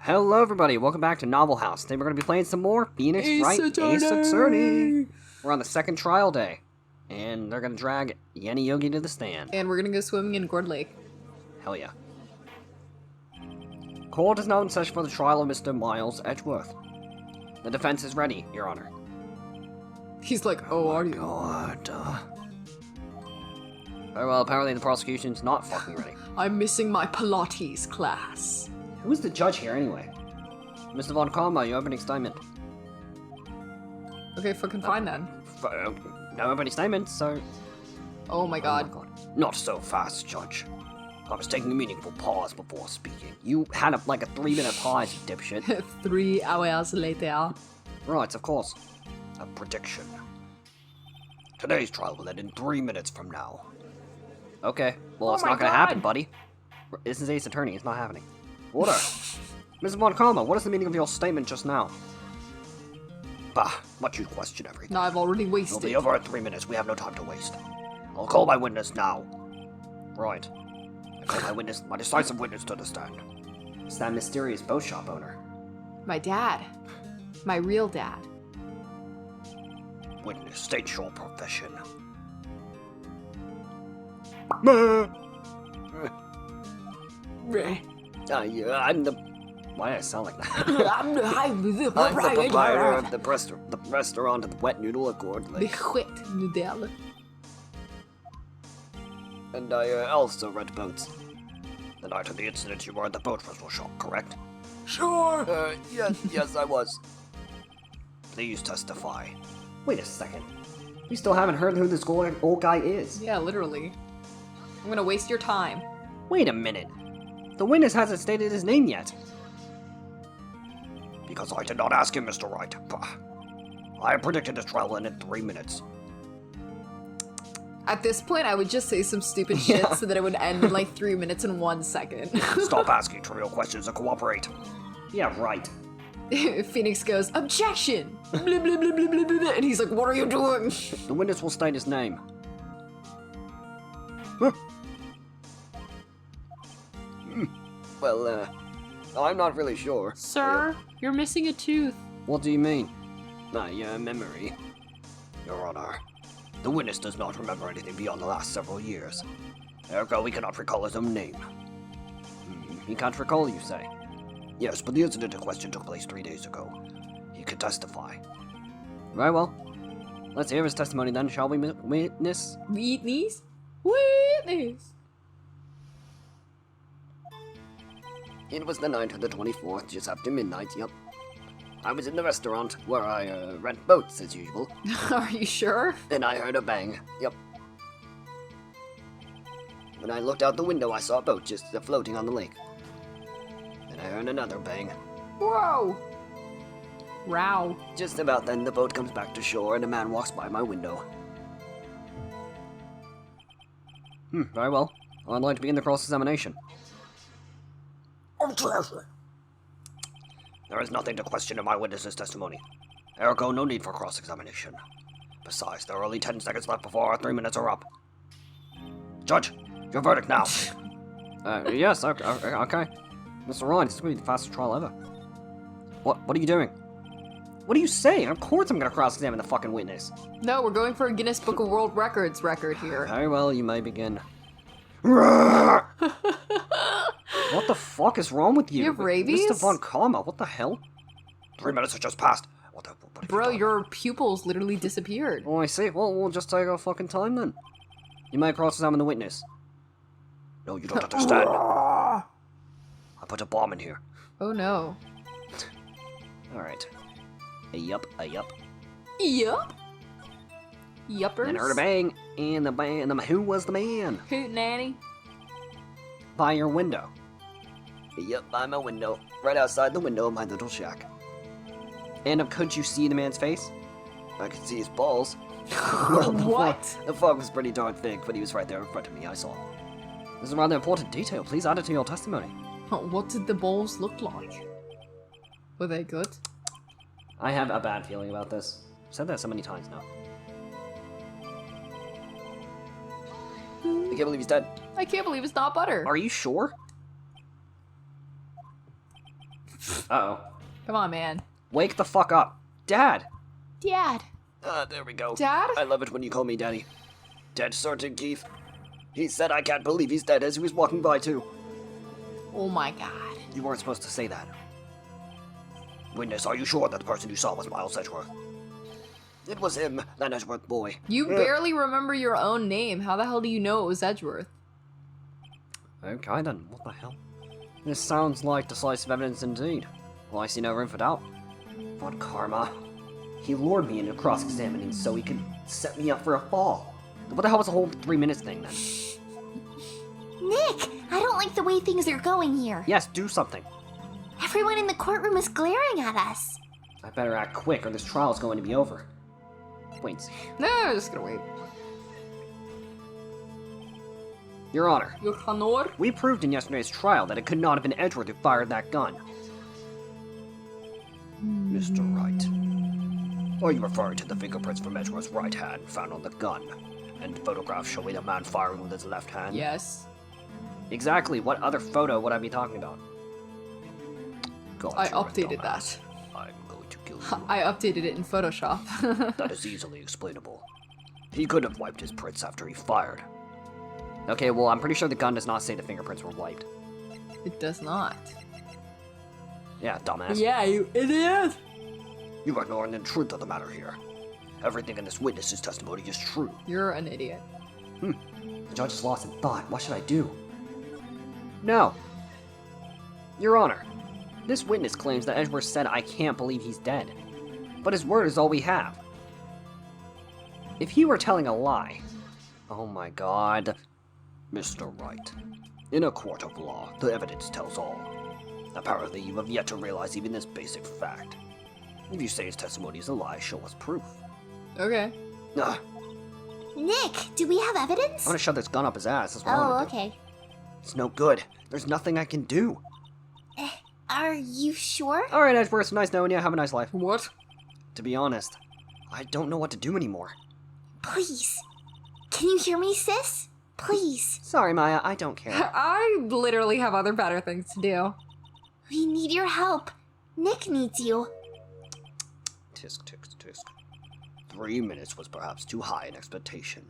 Hello everybody, welcome back to Novel House. Today we're going to be playing some more Phoenix Wright Ace Attorney. We're on the second trial day, and they're going to drag Yenny Yogi to the stand. And we're going to go swimming in Gourd Lake. Hell yeah. Court is now in session for the trial of Mr. Miles Edgeworth. The defense is ready, Your Honor. He's like, oh, are you? God. Very well, apparently the prosecution's not fucking ready. I'm missing my Pilates class. Who's the judge here anyway? Mr. Von Karma, you opening statement. Okay, fucking fine then. No opening statement, so... Oh my god. Not so fast, Judge. I was taking a meaningful pause before speaking. You had like a 3-minute pause, you dipshit. 3 hours later. Right, of course. A prediction. Today's trial will end in 3 minutes from now. Okay, well, it's not gonna happen, buddy. This is Ace Attorney, it's not happening. Order. Mr. Von Karma, what is the meaning of your statement just now? Bah, what you question everything. No, I've already It'll wasted. be over in 3 minutes, we have no time to waste. I'll call my witness now. Right. I call my witness, my decisive witness to the stand. It's that mysterious boat shop owner. My dad. My real dad. Witness, state your profession. I'm the... Why do I sound like that? I'm the proprietor of the restaurant at the Wet Noodle at Gourd Lake. wet noodle. And I also rent boats. The night of the incident, you were at the boat rental shop, correct? Sure. Yes, I was. Please testify. Wait a second. We still haven't heard who this old guy is. Yeah, literally. I'm gonna waste your time. Wait a minute. The witness hasn't stated his name yet. Because I did not ask him, Mr. Wright. I predicted this trial end in 3 minutes. At this point, I would just say some stupid shit so that it would end in like 3 minutes and 1 second. Stop asking trivial questions and cooperate. Yeah, right. Phoenix goes, objection! Blah, blah, blah, blah, blah, blah, blah. And he's like, what are you doing? The witness will state his name. Well, I'm not really sure. Sir, you're missing a tooth. What do you mean? My memory. Your Honor, the witness does not remember anything beyond the last several years. Ergo, he cannot recall his own name. He can't recall, you say? Yes, but the incident in question took place 3 days ago. He could testify. Very well. Let's hear his testimony then, shall we, witness? Witness? Witness! It was the night of the 24th, just after midnight, yep. I was in the restaurant, where I rent boats, as usual. Are you sure? Then I heard a bang, yep. When I looked out the window, I saw a boat just floating on the lake. Then I heard another bang. Whoa! Row. Just about then, the boat comes back to shore, and a man walks by my window. Very well. I'd like to begin the cross-examination. There is nothing to question in my witness's testimony. Ergo, no need for cross-examination. Besides, there are only 10 seconds left before our 3 minutes are up. Judge, your verdict now. Yes, okay. Mr. Ryan, this is going to be the fastest trial ever. What are you doing? What are you saying? Of course I'm going to cross-examine the fucking witness. No, we're going for a Guinness Book of World Records record here. Very well, you may begin. What the fuck is wrong with you? You have rabies? Mr. Von Karma, what the hell? 3 minutes have just passed. What have Bro, you done? your pupils literally disappeared. Oh, I see. Well, we'll just take our fucking time then. You may cross-examine the witness. No, you don't understand. I put a bomb in here. Oh no. Alright. Yup. Yup. Yuppers. Then heard a bang, and who was the man? Hoot nanny. By your window. Yep, by my window. Right outside the window of my little shack. And could you see the man's face? I could see his balls. What? The fog was pretty darn thick, but he was right there in front of me, I saw. This is a rather important detail. Please add it to your testimony. What did the balls look like? Were they good? I have a bad feeling about this. I've said that so many times now. I can't believe he's dead. I can't believe it's not butter. Are you sure? Uh-oh. Come on, man. Wake the fuck up. Dad! Dad. There we go. Dad? I love it when you call me Daddy. Dead Sergeant Keith. He said I can't believe he's dead as he was walking by, too. Oh my god. You weren't supposed to say that. Witness, are you sure that the person you saw was Miles Edgeworth? It was him, that Edgeworth boy. You barely remember your own name. How the hell do you know it was Edgeworth? Okay then, what the hell? This sounds like decisive evidence indeed. Well, I see no room for doubt. What karma? He lured me into cross-examining so he could set me up for a fall. What the hell was the whole 3 minutes thing then? Nick, I don't like the way things are going here. Yes, do something. Everyone in the courtroom is glaring at us. I better act quick or this trial's going to be over. Wait. No, I'm just gonna wait. Your Honor, Your Honor? we proved in yesterday's trial that it could not have been Edgeworth who fired that gun. Mr. Wright. Are you referring to the fingerprints from Edgeworth's right hand found on the gun? And photographs showing a man firing with his left hand? Yes. Exactly, what other photo would I be talking about? God, I you're a updated dumbass. that. I'm going to kill you. I updated it in Photoshop. That is easily explainable. He could have wiped his prints after he fired. Okay, well, I'm pretty sure the gun does not say the fingerprints were wiped. It does not. Yeah, dumbass. Yeah, you idiot! You are ignoring the truth of the matter here. Everything in this witness's testimony is true. You're an idiot. The judge is lost in thought. What should I do? No. Your Honor, this witness claims that Edgeworth said I can't believe he's dead. But his word is all we have. If he were telling a lie... Oh my god. Mr. Wright, in a court of law, the evidence tells all. Apparently, you have yet to realize even this basic fact. If you say his testimony is a lie, show us proof. Okay. Ugh, Nick, do we have evidence? I'm gonna shove this gun up his ass. That's what I'm Oh, gonna do. okay. It's no good. There's nothing I can do. Are you sure? Alright, Edgeworth, nice knowing you. Have a nice life. What? To be honest, I don't know what to do anymore. Please. Can you hear me, sis? Please. Sorry, Maya, I don't care. I literally have other better things to do. We need your help. Nick needs you. Tisk, tisk, tisk. 3 minutes was perhaps too high an expectation.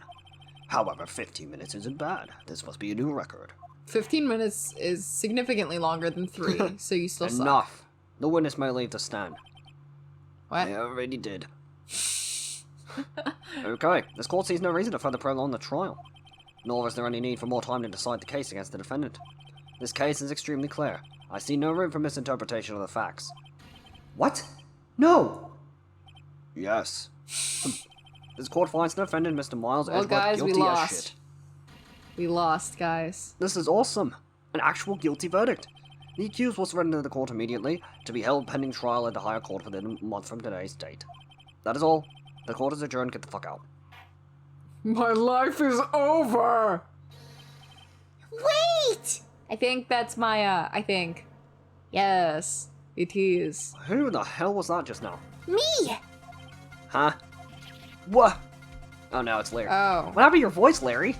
However, 15 minutes isn't bad. This must be a new record. 15 minutes is significantly longer than 3, so you still suck. Enough. The witness may leave the stand. What? I already did. Okay, this court sees no reason to further prolong the trial. Nor is there any need for more time to decide the case against the defendant. This case is extremely clear. I see no room for misinterpretation of the facts. What? No! Yes. This court finds the defendant, Mr. Miles Well, Edgeworth, guys, we guilty as lost. shit. We lost, guys. This is awesome. An actual guilty verdict. The accused was surrendered to the court immediately, to be held pending trial at the higher court within a month from today's date. That is all. The court is adjourned. Get the fuck out. My life is over! Wait! I think that's Maya. I think. Yes, it is. Who the hell was that just now? Me! Huh? What? Oh no, it's Larry. Oh. What happened to your voice, Larry?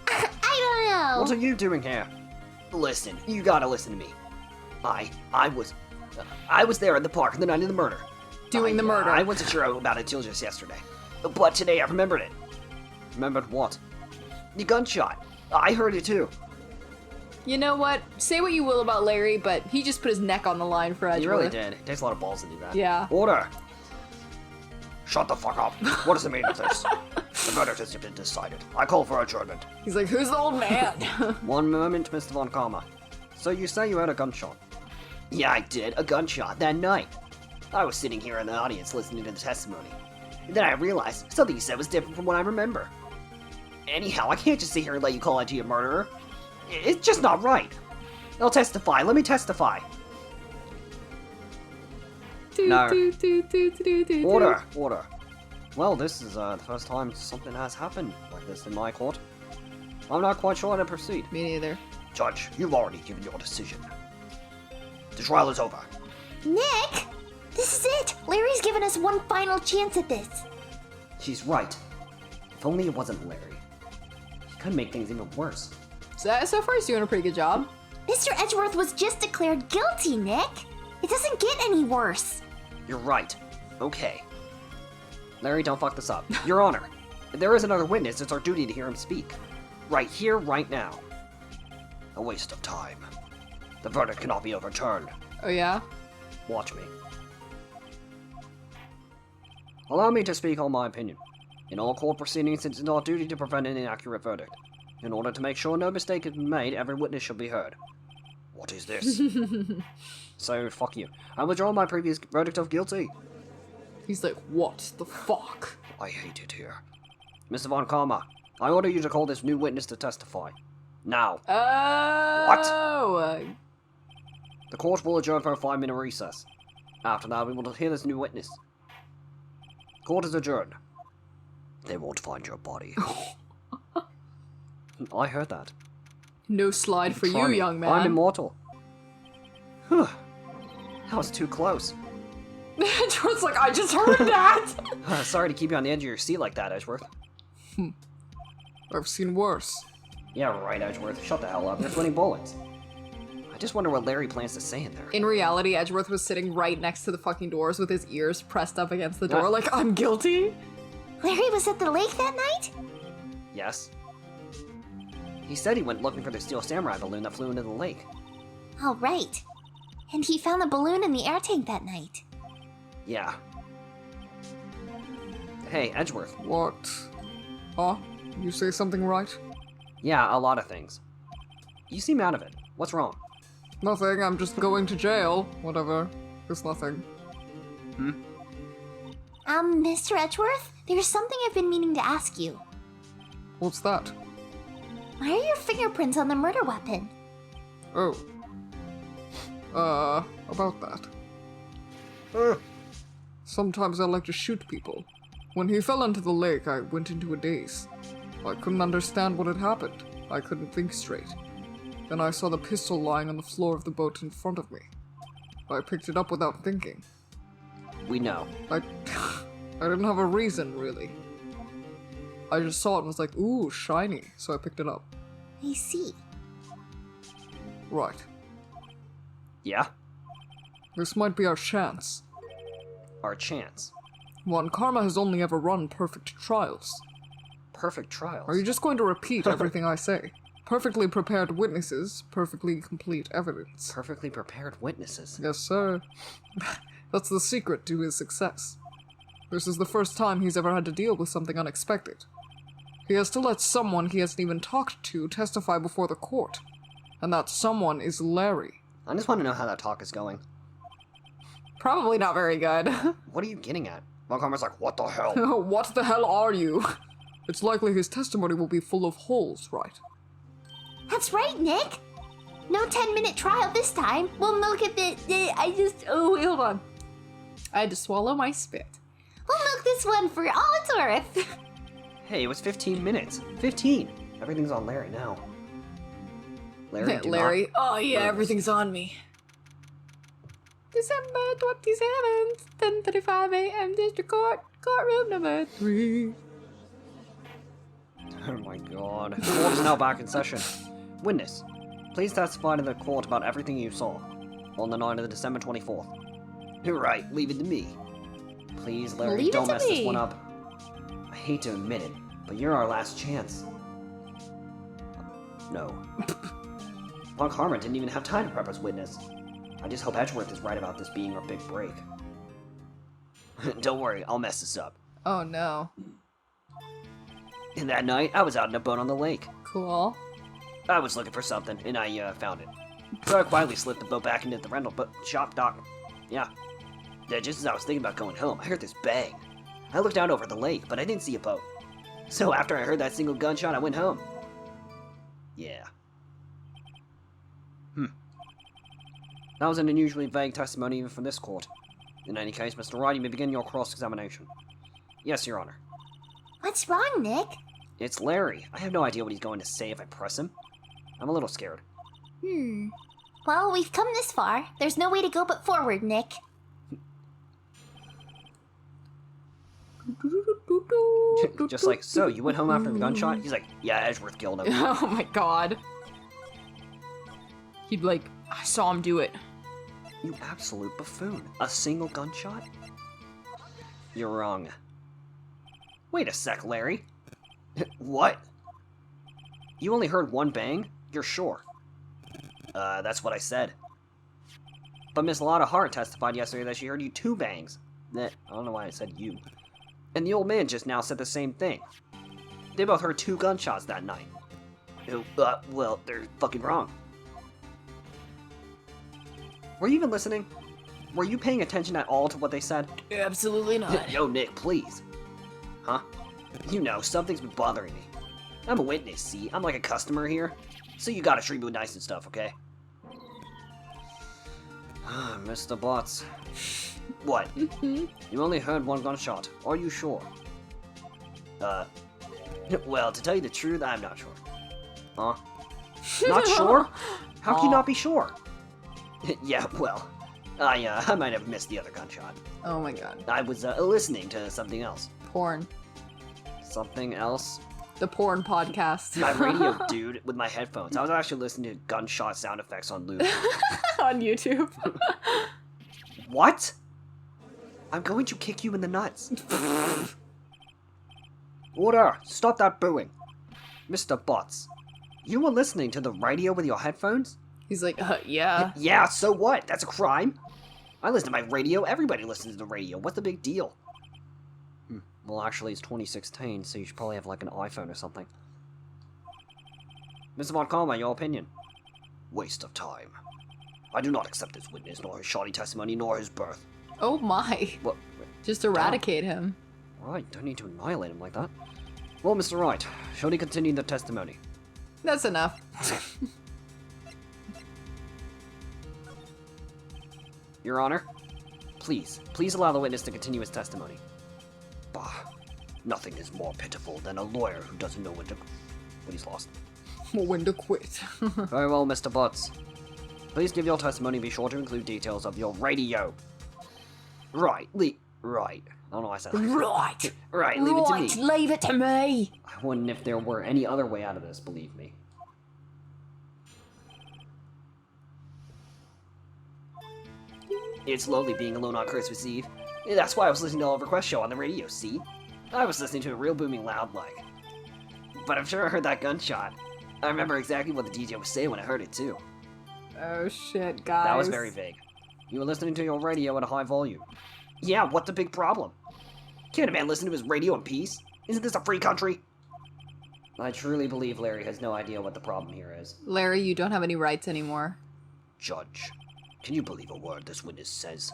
I don't know. What are you doing here? Listen, you gotta listen to me. I was there at the park the night of the murder. Doing the murder. I wasn't sure about it till just yesterday. But today I remembered it. Remembered what? The gunshot. I heard it too. You know what? Say what you will about Larry, but he just put his neck on the line for Edgeworth. He really did. It takes a lot of balls to do that. Yeah. Order! Shut the fuck up. What does it mean of this? The verdict has been decided. I call for adjournment. He's like, who's the old man? One moment, Mr. Von Karma. So you say you heard a gunshot? Yeah, I did. A gunshot that night. I was sitting here in the audience listening to the testimony. And then I realized something you said was different from what I remember. Anyhow, I can't just sit here and let you call IG a murderer. It's just not right. I'll testify. Let me testify. No. Order. Order. Well, this is the first time something has happened like this in my court. I'm not quite sure how to proceed. Me neither. Judge, you've already given your decision. The trial is over. Nick! This is it! Larry's given us one final chance at this. She's right. If only it wasn't Larry. He could make things even worse. So far he's doing a pretty good job. Mr. Edgeworth was just declared guilty, Nick. It doesn't get any worse. You're right. Okay. Larry, don't fuck this up. Your Honor, if there is another witness, it's our duty to hear him speak. Right here, right now. A waste of time. The verdict cannot be overturned. Oh yeah? Watch me. Allow me to speak on my opinion. In all court proceedings, it is our duty to prevent an inaccurate verdict. In order to make sure no mistake is made, every witness shall be heard. What is this? So, fuck you. I withdraw my previous verdict of guilty. He's like, what the fuck? I hate it here. Mr. Von Karma, I order you to call this new witness to testify. Now. Oh! The court will adjourn for a 5-minute recess. After that, we will hear this new witness. Court is adjourned. They won't find your body. I heard that. No slide for Try you, me. young man. I'm immortal. Whew. That was too close. Edgeworth's like, I just heard that! Sorry to keep you on the edge of your seat like that, Edgeworth. I've seen worse. Yeah, right, Edgeworth. Shut the hell up. You're 20 bullets. I just wonder what Larry plans to say in there. In reality, Edgeworth was sitting right next to the fucking doors with his ears pressed up against the door, like, I'm guilty? Larry was at the lake that night? Yes. He said he went looking for the Steel Samurai balloon that flew into the lake. Oh, right. And he found the balloon in the air tank that night. Yeah. Hey, Edgeworth. What? Huh? You say something right? Yeah, a lot of things. You seem out of it. What's wrong? Nothing, I'm just going to jail. Whatever. It's nothing. Mr. Edgeworth, there's something I've been meaning to ask you. What's that? Why are your fingerprints on the murder weapon? Oh. About that. Sometimes I like to shoot people. When he fell into the lake, I went into a daze. I couldn't understand what had happened. I couldn't think straight. Then I saw the pistol lying on the floor of the boat in front of me. I picked it up without thinking. We know. I didn't have a reason, really. I just saw it and was like, ooh, shiny, so I picked it up. I see. Right. Yeah? This might be our chance. Our chance. Von Karma has only ever run perfect trials. Perfect trials. Are you just going to repeat everything I say? Perfectly prepared witnesses, perfectly complete evidence. Perfectly prepared witnesses? Yes, sir. That's the secret to his success. This is the first time he's ever had to deal with something unexpected. He has to let someone he hasn't even talked to testify before the court. And that someone is Larry. I just want to know how that talk is going. Probably not very good. What are you getting at? Von Karma's like, what the hell? What the hell are you? It's likely his testimony will be full of holes, right? That's right, Nick. No 10-minute trial this time. We'll milk it oh, wait, hold on. I had to swallow my spit. We'll milk this one for all it's worth. Hey, it was 15 minutes. 15! Everything's on Larry now. Larry, do Larry. not- Oh yeah, Nervous. everything's on me. December 27th, 10:35 a.m. District Court, courtroom number 3. Oh my god. The court is now back in session. Witness, please testify to the court about everything you saw on the night of the December 24th. You're right, leave it to me. Please, Larry, Leave it don't to mess this me. one up. I hate to admit it, but you're our last chance. No. Von Karma didn't even have time to prep as witness. I just hope Edgeworth is right about this being our big break. Don't worry, I'll mess this up. Oh no. And that night, I was out in a boat on the lake. Cool. I was looking for something, and I found it. So I quietly slipped the boat back into the rental shop dock. Yeah. Just as I was thinking about going home, I heard this bang. I looked out over the lake, but I didn't see a boat. So after I heard that single gunshot, I went home. Yeah. That was an unusually vague testimony even from this court. In any case, Mr. Wright, you may begin your cross-examination. Yes, Your Honor. What's wrong, Nick? It's Larry. I have no idea what he's going to say if I press him. I'm a little scared. Well, we've come this far. There's no way to go but forward, Nick. Just like, so, you went home after the gunshot? He's like, yeah, Edgeworth killed him. Oh my god. He'd like, I saw him do it. You absolute buffoon. A single gunshot? You're wrong. Wait a sec, Larry. What? You only heard one bang? You're sure? That's what I said. But Miss Lotta Hart testified yesterday that she heard you 2 bangs. I don't know why I said you. And the old man just now said the same thing. They both heard 2 gunshots that night. Well, they're fucking wrong. Were you even listening? Were you paying attention at all to what they said? Absolutely not. Yo, Nick, please. Huh? You know, something's been bothering me. I'm a witness, see? I'm like a customer here. So you gotta treat me nice and stuff, okay? Mr. Botts. What? You only heard 1 gunshot. Are you sure? Well, to tell you the truth, I'm not sure. Huh? Not sure? How can you not be sure? Yeah, well, I might have missed the other gunshot. Oh my god. I was listening to something else. Porn. Something else? The porn podcast. My radio, dude, with my headphones. I was actually listening to gunshot sound effects on loop. On YouTube. What? I'm going to kick you in the nuts. Order! Stop that booing. Mr. Botts, you were listening to the radio with your headphones? He's like, yeah. Yeah, so what? That's a crime? I listen to my radio. Everybody listens to the radio. What's the big deal? Well, actually, it's 2016, so you should probably have, like, an iPhone or something. Mr. Montcalm, your opinion? Waste of time. I do not accept this witness, nor his shoddy testimony, nor his birth. Oh my. What? Just eradicate him. Right, don't need to annihilate him like that. Well, Mr. Wright, shall he continue the testimony? That's enough. Your Honor, please allow the witness to continue his testimony. Bah, nothing is more pitiful than a lawyer who doesn't know when he's lost. When to quit. Very well, Mr. Butts. Please give your testimony and be sure to include details of your radio. Right. I don't know why I said that. Right. Right, leave it to me. Leave it to me. I wouldn't if there were any other way out of this, believe me. It's lonely being alone on Christmas Eve. That's why I was listening to Oliver Quest show on the radio, see? I was listening to it real booming loud like. But I'm sure I heard that gunshot. I remember exactly what the DJ was saying when I heard it too. Oh shit, guys. That was very vague. You were listening to your radio at a high volume. Yeah, what's the big problem? Can't a man listen to his radio in peace? Isn't this a free country? I truly believe Larry has no idea what the problem here is. Larry, you don't have any rights anymore. Judge, can you believe a word this witness says?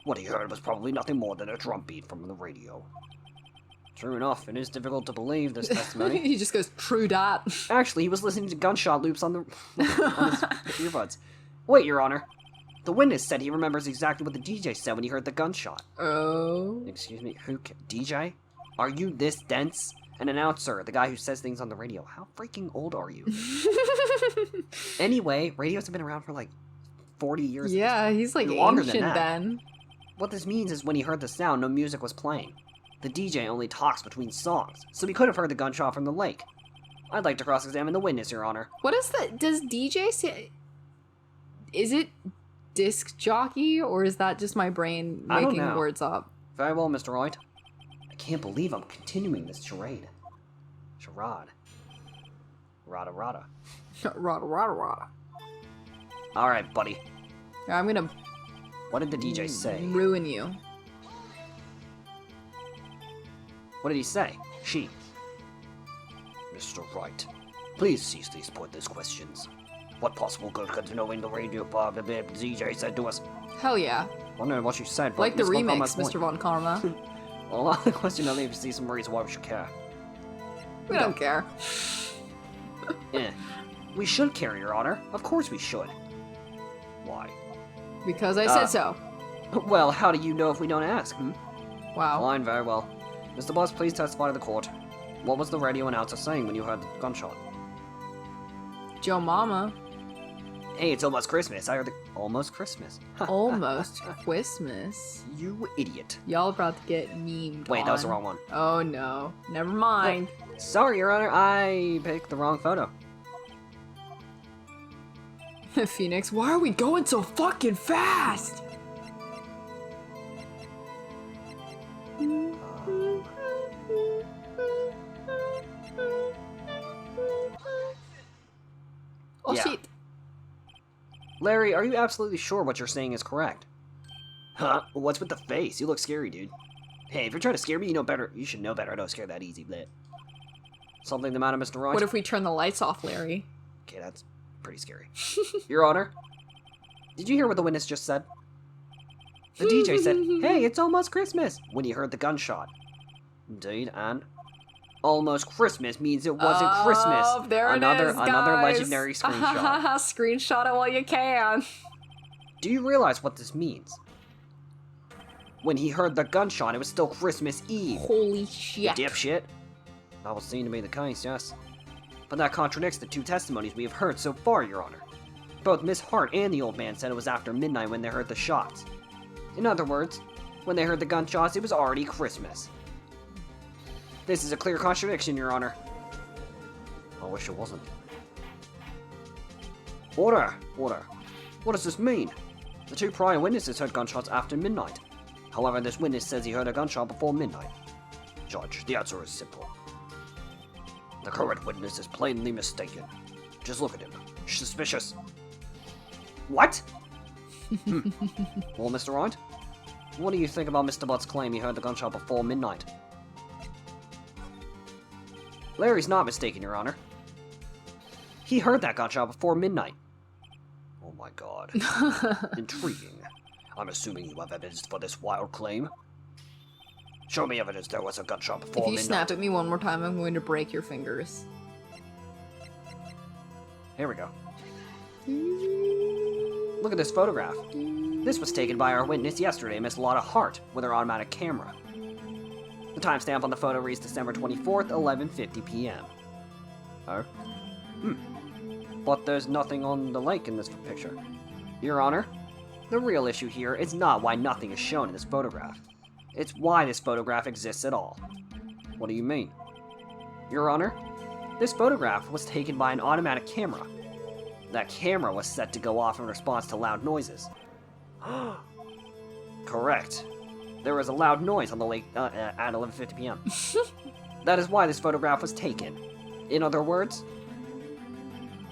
What he heard was probably nothing more than a drum beat from the radio. True enough, it is difficult to believe this testimony. He just goes, true dat. Actually, he was listening to gunshot loops on his earbuds. Wait, Your Honor. The witness said he remembers exactly what the DJ said when he heard the gunshot. Oh. Excuse me, DJ? Are you this dense? An announcer, the guy who says things on the radio. How freaking old are you? Anyway, radios have been around for like 40 years. Yeah, he's like longer than ancient that. then. What this means is when he heard the sound, no music was playing. The DJ only talks between songs, so he could have heard the gunshot from the lake. I'd like to cross-examine the witness, Your Honor. What is that? Does DJ say... Is it disc jockey, or is that just my brain I don't making know. words up? Very well, Mr. Wright. I can't believe I'm continuing this charade. Charade. Rada. Rada, rada, rada. Alright, buddy. I'm gonna What did the DJ say? ruin you. What did he say? She. Mr. Wright, please cease these pointless questions. What possible good could knowing the radio the DJ said to us? Hell yeah. I don't know what you said, but Like the Miss Von remix, Karma's point. Mr. Von Karma. Well, the question I leave to see some reason why we should care. We don't care. We should care, Your Honor. Of course we should. Why? Because I said so. Well, how do you know if we don't ask, Wow. Fine, very well. Mr. Boss, please testify to the court. What was the radio announcer saying when you heard the gunshot? Joe Mama. Hey, it's almost Christmas. I heard the... Almost Christmas. Almost Christmas. You idiot. Y'all about to get memed Wait, on. that was the wrong one. Oh no. Never mind. Sorry, Your Honor. I picked the wrong photo. Phoenix, why are we going so fucking fast? Oh Yeah. shit. Larry, are you absolutely sure what you're saying is correct? Huh? What's with the face? You look scary, dude. Hey, if you're trying to scare me, you know better. You should know better. I don't scare that easy, Blit. Something the matter, Mr. Wright? What if we turn the lights off, Larry? Okay, that's pretty scary. Your Honor, did you hear what the witness just said? The DJ said, "Hey, it's almost Christmas," when he heard the gunshot. Indeed, and almost Christmas means it wasn't Christmas. There another it is, another guys. legendary screenshot. Screenshot it while you can. Do you realize what this means? When he heard the gunshot, it was still Christmas Eve. Holy shit. Dipshit. That would seem to be the case, yes. But that contradicts the two testimonies we have heard so far, Your Honor. Both Miss Hart and the old man said it was after midnight when they heard the shots. In other words, when they heard the gunshots, it was already Christmas. This is a clear contradiction, Your Honor. I wish it wasn't. Order! Order. What does this mean? The two prior witnesses heard gunshots after midnight. However, this witness says he heard a gunshot before midnight. Judge, the answer is simple. The current witness is plainly mistaken. Just look at him. Suspicious. What? Well, Mr. Wright, what do you think about Mr. Butt's claim he heard the gunshot before midnight? Larry's not mistaken, Your Honor. He heard that gunshot before midnight. Oh my god. Intriguing. I'm assuming you have evidence for this wild claim. Show me evidence there was a gunshot before If you midnight. snap at me one more time, I'm going to break your fingers. Here we go. Look at this photograph. This was taken by our witness yesterday, Miss Lotta Hart, with her automatic camera. The timestamp on the photo reads December 24th, 11:50 p.m. Oh? But there's nothing on the lake in this picture. Your Honor, the real issue here is not why nothing is shown in this photograph. It's why this photograph exists at all. What do you mean? Your Honor, this photograph was taken by an automatic camera. That camera was set to go off in response to loud noises. Correct. There was a loud noise on the lake at 11:50 p.m. That is why this photograph was taken. In other words,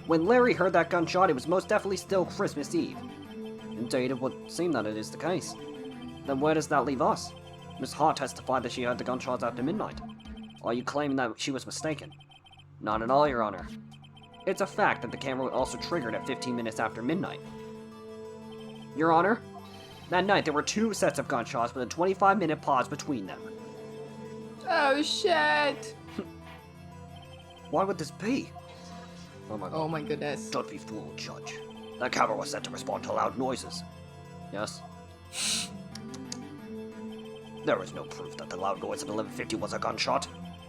when Larry heard that gunshot, it was most definitely still Christmas Eve. Indeed, it would seem that it is the case. Then where does that leave us? Miss Hart testified that she heard the gunshots after midnight. Are you claiming that she was mistaken? Not at all, Your Honor. It's a fact that the camera was also triggered at 15 minutes after midnight. Your Honor, that night there were two sets of gunshots with a 25-minute pause between them. Oh shit! Why would this be? Oh my god. Oh my goodness. Don't be fooled, Judge. That camera was set to respond to loud noises. Yes? There is no proof that the loud noise at 11:50 was a gunshot.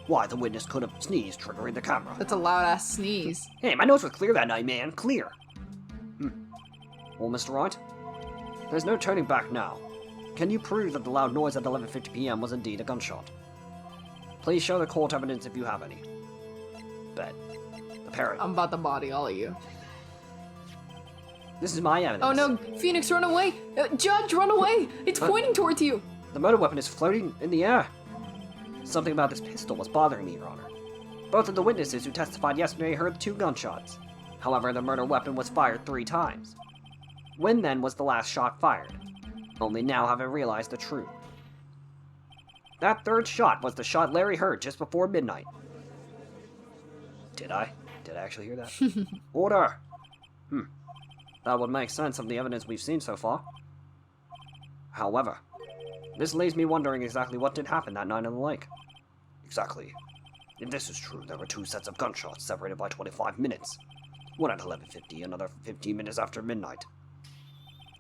Why, the witness could have sneezed, triggering the camera. That's a loud ass sneeze. Hey, my nose was clear that night, man. Clear. Well, Mr. Wright, there's no turning back now. Can you prove that the loud noise at 11:50 p.m. was indeed a gunshot? Please show the court evidence if you have any. Bet. The parrot. I'm about to body all of you. This is my evidence. Oh no, Phoenix, run away! Judge, run away! It's pointing towards you! The murder weapon is floating in the air. Something about this pistol was bothering me, Your Honor. Both of the witnesses who testified yesterday heard 2 gunshots. However, the murder weapon was fired 3 times. When then was the last shot fired? Only now have I realized the truth. That 3rd shot was the shot Larry heard just before midnight. Did I? Did I actually hear that? Order! That would make sense of the evidence we've seen so far. However, this leaves me wondering exactly what did happen that night on the lake. Exactly. If this is true, there were 2 sets of gunshots separated by 25 minutes. One at 11:50, another 15 minutes after midnight.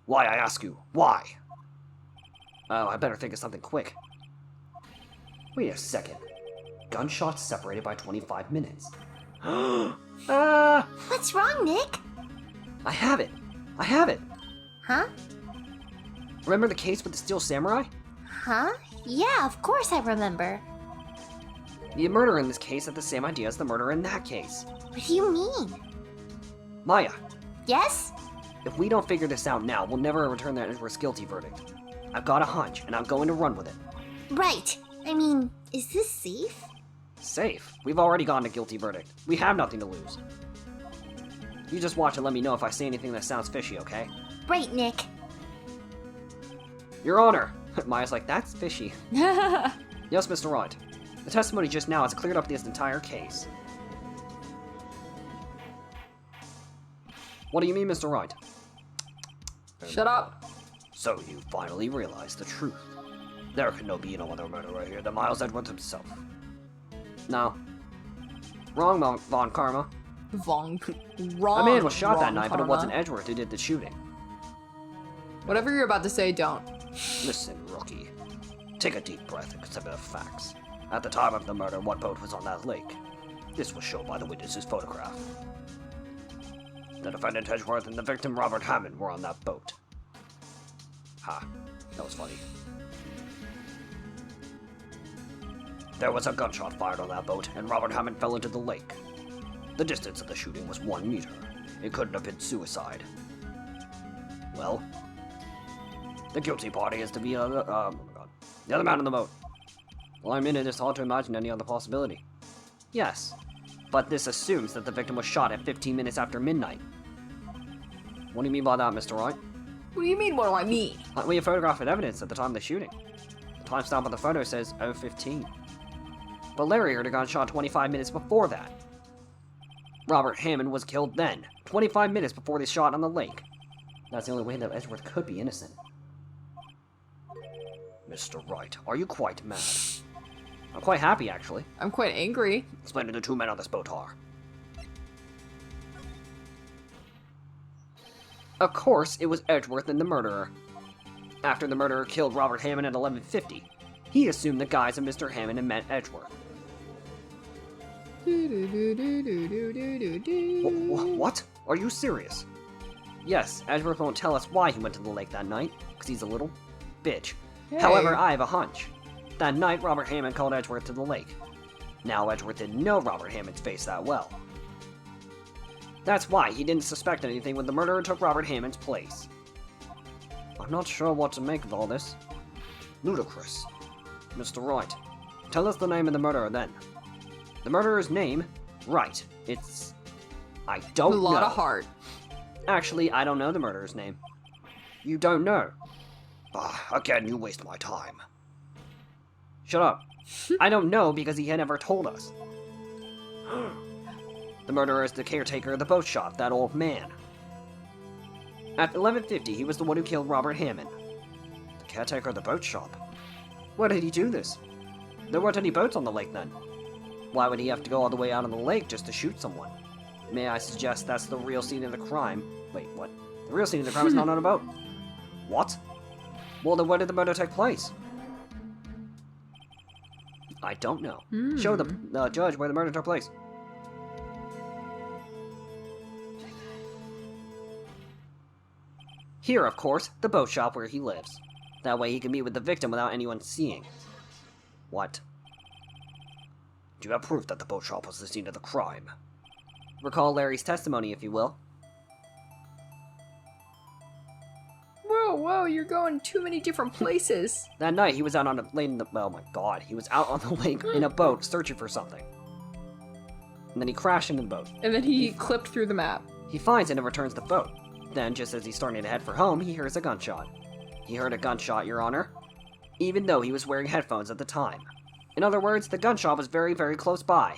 Why, I ask you, why? Oh, I better think of something quick. Wait a second. Gunshots separated by 25 minutes. What's wrong, Nick? I have it! I have it! Huh? Remember the case with the Steel Samurai? Huh? Yeah, of course I remember. The murderer in this case had the same idea as the murderer in that case. What do you mean? Maya, Yes? If we don't figure this out now, we'll never return that Edgeworth's guilty verdict. I've got a hunch, and I'm going to run with it. Right. I mean, is this safe? Safe? We've already gotten a guilty verdict. We have nothing to lose. You just watch and let me know if I say anything that sounds fishy, okay? Right, Nick. Your Honor! Maya's like, that's fishy. Yes, Mr. Wright. The testimony just now has cleared up this entire case. What do you mean, Mr. Wright? Shut up. So you finally realized the truth. There can be no other murderer here than Miles Edwards himself. No. Wrong, Von Karma. Wrong. A man was shot that wrong, night, but it Karma. wasn't Edward who did the shooting. Whatever you're about to say, don't. Listen, rookie. Take a deep breath and consider the facts. At the time of the murder, what boat was on that lake? This was shown by the witness's photograph. The defendant Edgeworth and the victim Robert Hammond were on that boat. Ha, that was funny. There was a gunshot fired on that boat, and Robert Hammond fell into the lake. The distance of the shooting was 1 meter. It couldn't have been suicide. Well, the guilty party is to be the other man on the boat. Well, I'm in it, it's hard to imagine any other possibility. Yes, but this assumes that the victim was shot at 15 minutes after midnight. What do you mean by that, Mr. Wright? What do you mean, what do I mean? We have photographic evidence at the time of the shooting. The timestamp on the photo says 0:15. But Larry heard a gunshot 25 minutes before that. Robert Hammond was killed then, 25 minutes before they shot on the lake. That's the only way that Edgeworth could be innocent. Mr. Wright, are you quite mad? I'm quite happy, actually. I'm quite angry. Explain who the two men on this boat are. Of course, it was Edgeworth and the murderer. After the murderer killed Robert Hammond at 11:50, he assumed the guise of Mr. Hammond and met Edgeworth. What? Are you serious? Yes, Edgeworth won't tell us why he went to the lake that night, because he's a little bitch. Hey. However, I have a hunch. That night, Robert Hammond called Edgeworth to the lake. Now, Edgeworth didn't know Robert Hammond's face that well. That's why he didn't suspect anything when the murderer took Robert Hammond's place. I'm not sure what to make of all this. Ludicrous. Mr. Wright, tell us the name of the murderer then. The murderer's name? Wright. It's... I don't know. A lot of heart. Actually, I don't know the murderer's name. You don't know? Again, you waste my time. Shut up. I don't know because he had never told us. The murderer is the caretaker of the boat shop, that old man. At 11:50, he was the one who killed Robert Hammond. The caretaker of the boat shop? Why did he do this? There weren't any boats on the lake then. Why would he have to go all the way out on the lake just to shoot someone? May I suggest that's the real scene of the crime? Wait, what? The real scene of the crime is not on a boat. What? Well, then where did the murder take place? I don't know. Show the judge where the murder took place. Here, of course, the boat shop where he lives. That way he can meet with the victim without anyone seeing. What? Do you have proof that the boat shop was the scene of the crime? Recall Larry's testimony, if you will. Whoa, you're going too many different places. That night, he was out on a lake. Oh my god, he was out on the lake in a boat searching for something. And then he crashed into the boat. And then he clipped through the map. He finds it and returns the boat. Then, just as he's starting to head for home, he hears a gunshot. He heard a gunshot, Your Honor, even though he was wearing headphones at the time. In other words, the gunshot was very, very close by.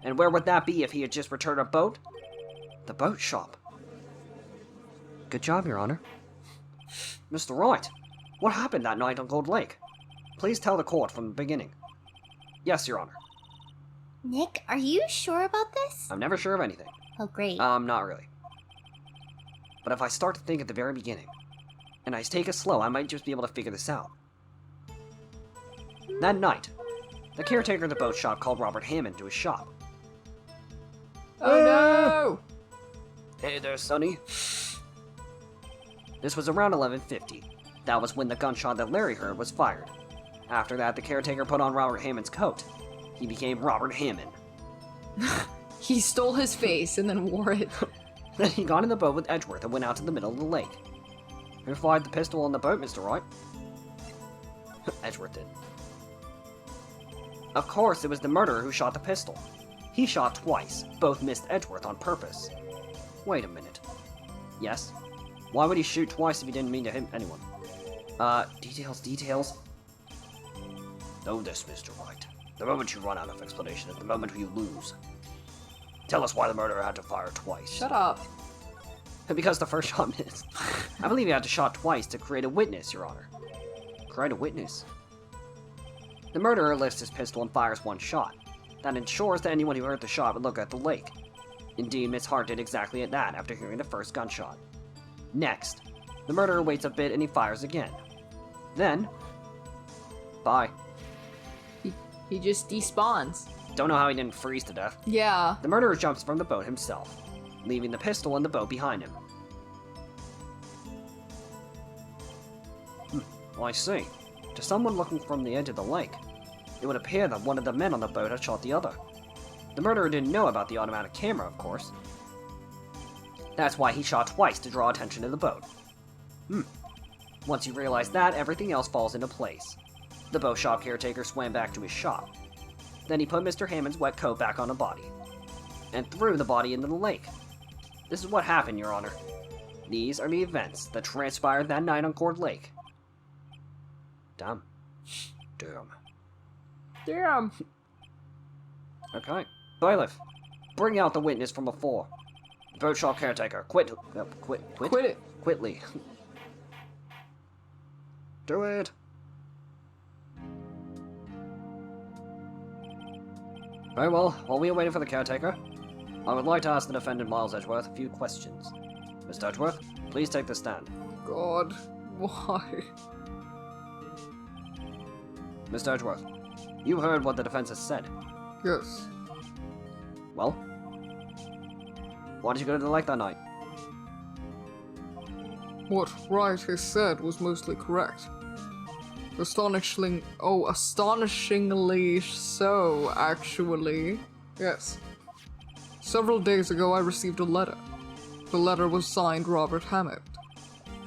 And where would that be if he had just returned a boat? The boat shop. Good job, Your Honor. Mr. Wright, what happened that night on Gold Lake? Please tell the court from the beginning. Yes, Your Honor. Nick, are you sure about this? I'm never sure of anything. Oh, great. Not really. But if I start to think at the very beginning, and I take it slow, I might just be able to figure this out. That night, the caretaker of the boat shop called Robert Hammond to his shop. Oh no! Hey there, Sonny. This was around 11:50. That was when the gunshot that Larry heard was fired. After that, the caretaker put on Robert Hammond's coat. He became Robert Hammond. He stole his face and then wore it. Then he got in the boat with Edgeworth and went out to the middle of the lake. Who fired the pistol on the boat, Mr. Wright? Edgeworth did. Of course, it was the murderer who shot the pistol. He shot twice. Both missed Edgeworth on purpose. Wait a minute. Yes? Why would he shoot twice if he didn't mean to hit anyone? Details? Know this, Mr. Wright. The moment you run out of explanation is the moment you lose. Tell us why the murderer had to fire twice. Shut up. Because the first shot missed. I believe he had to shot twice to create a witness, Your Honor. Create a witness? The murderer lifts his pistol and fires one shot. That ensures that anyone who heard the shot would look at the lake. Indeed, Miss Hart did exactly at that after hearing the first gunshot. Next, the murderer waits a bit and he fires again. Then, bye. He just despawns. Don't know how he didn't freeze to death. Yeah. The murderer jumps from the boat himself, leaving the pistol in the boat behind him. I see. To someone looking from the edge of the lake, it would appear that one of the men on the boat had shot the other. The murderer didn't know about the automatic camera, of course. That's why he shot twice to draw attention to the boat. Once you realize that, everything else falls into place. The boat shop caretaker swam back to his shop. Then he put Mr. Hammond's wet coat back on the body, and threw the body into the lake. This is what happened, Your Honor. These are the events that transpired that night on Cord Lake. Damn. Okay. Bailiff, bring out the witness from before. Boat shop caretaker, quit it. Quickly. Do it. Very well, while we are waiting for the caretaker, I would like to ask the defendant Miles Edgeworth a few questions. Mr. Edgeworth, please take the stand. God, why? Mr. Edgeworth, you heard what the defense has said. Yes. Well? Why did you go to the lake that night? What Wright has said was mostly correct. Astonishingly so, actually. Yes. Several days ago I received a letter. The letter was signed Robert Hammond.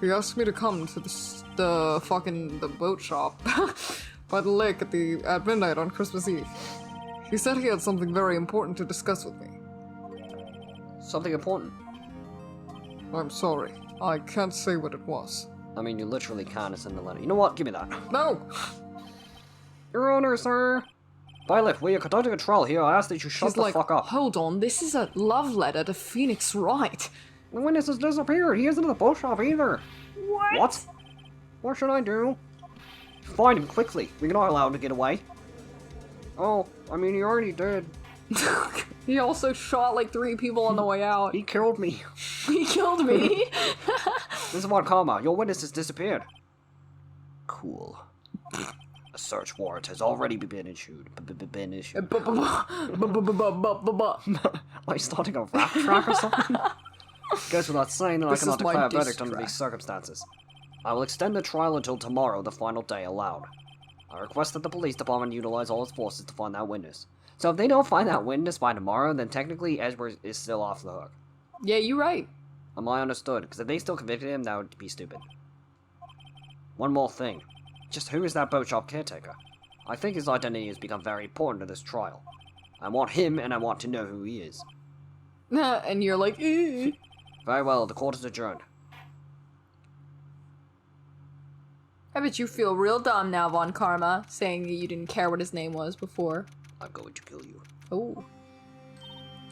He asked me to come to the boat shop by the lake at midnight on Christmas Eve. He said he had something very important to discuss with me. Something important? I'm sorry. I can't say what it was. I mean, you literally can't send the letter. You know what? Give me that. No! Your Honor, sir. Bailiff, we are conducting a trial here. I ask that you shut He's the like, fuck up. hold on, this is a love letter to Phoenix Wright. The witness has disappeared. He isn't in the boat shop either. What? What should I do? Find him quickly. We're not allowed to get away. Oh, I mean, he already did. He also shot like 3 people on the way out. He killed me. He killed me. This is what karma. Your witness has disappeared. Cool. A search warrant has already been issued. Are you starting a rap track or something? Goes without saying that This I cannot is my declare a diss verdict under track. these circumstances. I will extend the trial until tomorrow, the final day allowed. I request that the police department utilize all its forces to find that witness. So if they don't find that witness by tomorrow, then technically Edgeworth is still off the hook. Yeah, you're right. Am I understood? Because if they still convicted him, that would be stupid. One more thing. Just who is that boat shop caretaker? I think his identity has become very important to this trial. I want him, and I want to know who he is. And you're like, eh. Very well, the court is adjourned. I bet you feel real dumb now, Von Karma, saying that you didn't care what his name was before. I'm going to kill you. Oh.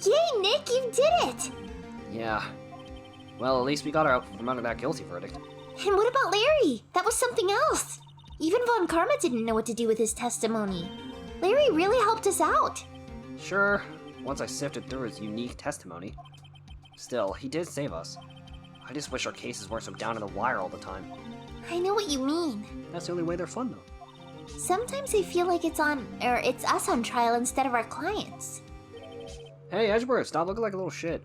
Yay, Nick, you did it! Yeah. Well, at least we got her out from under that guilty verdict. And what about Larry? That was something else. Even Von Karma didn't know what to do with his testimony. Larry really helped us out. Sure, once I sifted through his unique testimony. Still, he did save us. I just wish our cases weren't so down to the wire all the time. I know what you mean. That's the only way they're fun, though. Sometimes I feel like it's us on trial instead of our clients. Hey, Edgeworth, stop looking like a little shit.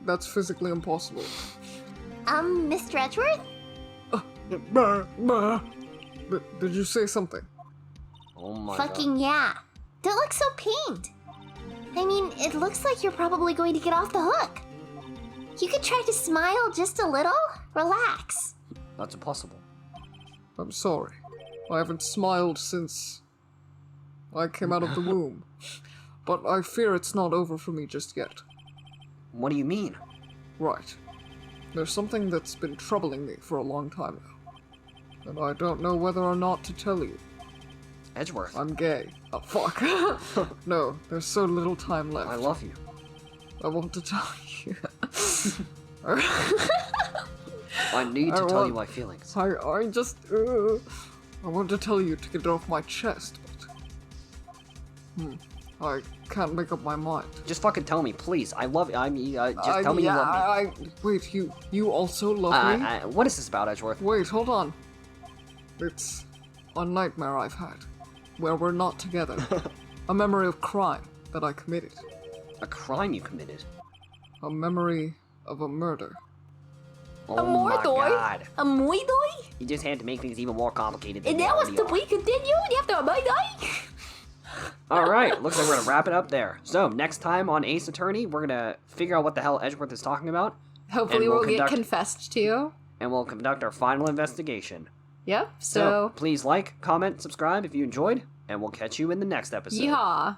That's physically impossible. Mr. Edgeworth? Did you say something? Oh my Fucking yeah. Don't look so pained. I mean, it looks like you're probably going to get off the hook. You could try to smile just a little. Relax. That's impossible. I'm sorry. I haven't smiled since I came out of the womb. But I fear it's not over for me just yet. What do you mean? Right. There's something that's been troubling me for a long time now. And I don't know whether or not to tell you. Edgeworth. I'm gay. Oh, fuck. No, there's so little time left. I love you. I want to tell you. I need to tell you my feelings. I want to tell you to get it off my chest, but... I can't make up my mind. Just fucking tell me, please. I love you. Just tell me you love me. Wait, you also love me? What is this about, Edgeworth? Wait, hold on. It's a nightmare I've had, where we're not together. A memory of crime that I committed. A crime you committed? A memory of a murder. Oh my god. A moidoy? You just had to make things even more complicated than And they that was already the are. we continued after a moidoy? Alright, looks like we're gonna wrap it up there. So, next time on Ace Attorney, we're gonna figure out what the hell Edgeworth is talking about. Hopefully And we'll get confessed to. And we'll conduct our final investigation. Yep, So, please like, comment, subscribe if you enjoyed, and we'll catch you in the next episode. yeehaw.